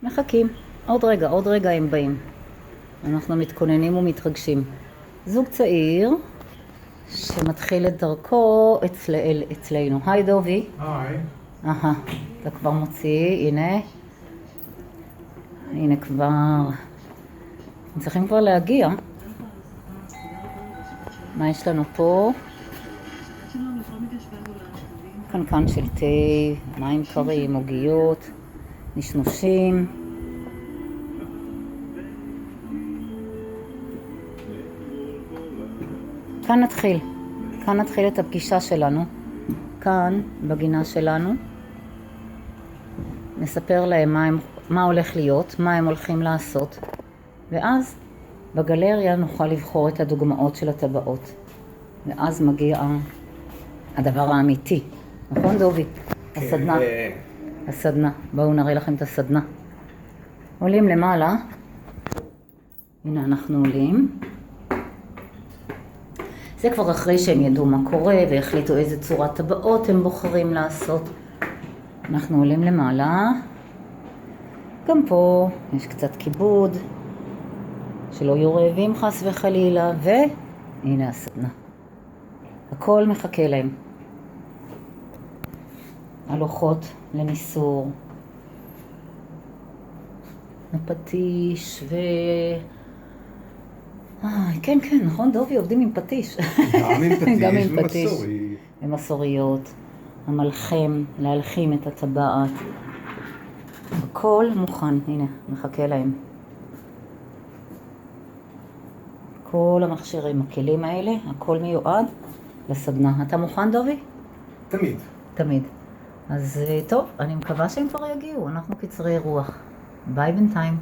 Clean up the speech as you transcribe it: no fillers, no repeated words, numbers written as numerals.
מחכים. עוד רגע הם באים. אנחנו מתכוננים ומתרגשים. זוג צעיר שמתחיל את דרכו אצלנו. היי דובי. היי. אתה כבר מוציא, הנה כבר. הם צריכים כבר להגיע. מה יש לנו פה? קנקן של תה, מים קרים, עוגיות, נשנושים. כאן נתחיל את הפגישה שלנו. כאן, בגינה שלנו, נספר להם מה הולך להיות, מה הם הולכים לעשות, ואז בגלריה נוכל לבחור את הדוגמאות של הטבעות. ואז מגיע הדבר האמיתי. נכון דובי? הסדנה. בואו נראה לכם את הסדנה. עולים למעלה. הנה אנחנו עולים. זה כבר אחרי שהם ידעו מה קורה והחליטו איזה צורת טבעות הם בוחרים לעשות. אנחנו עולים למעלה. גם פה יש קצת כיבוד. שלא יהיו רעבים חס וחלילה. והנה הסדנה. הכל מחכה להם. הלוחות לניסור. הפטיש כן, נכון, דובי, עובדים עם פטיש. גם עם פטיש ומסוריות. המלחם, להלחים את הטבעת. הכל מוכן, הנה, מחכה להם. כל המכשירים, הכלים האלה, הכל מיועד לסדנה. אתה מוכן, דובי? תמיד. אז טוב, אני מקווה שהם כבר יגיעו. אנחנו קצרי רוח. ביי בינתיים.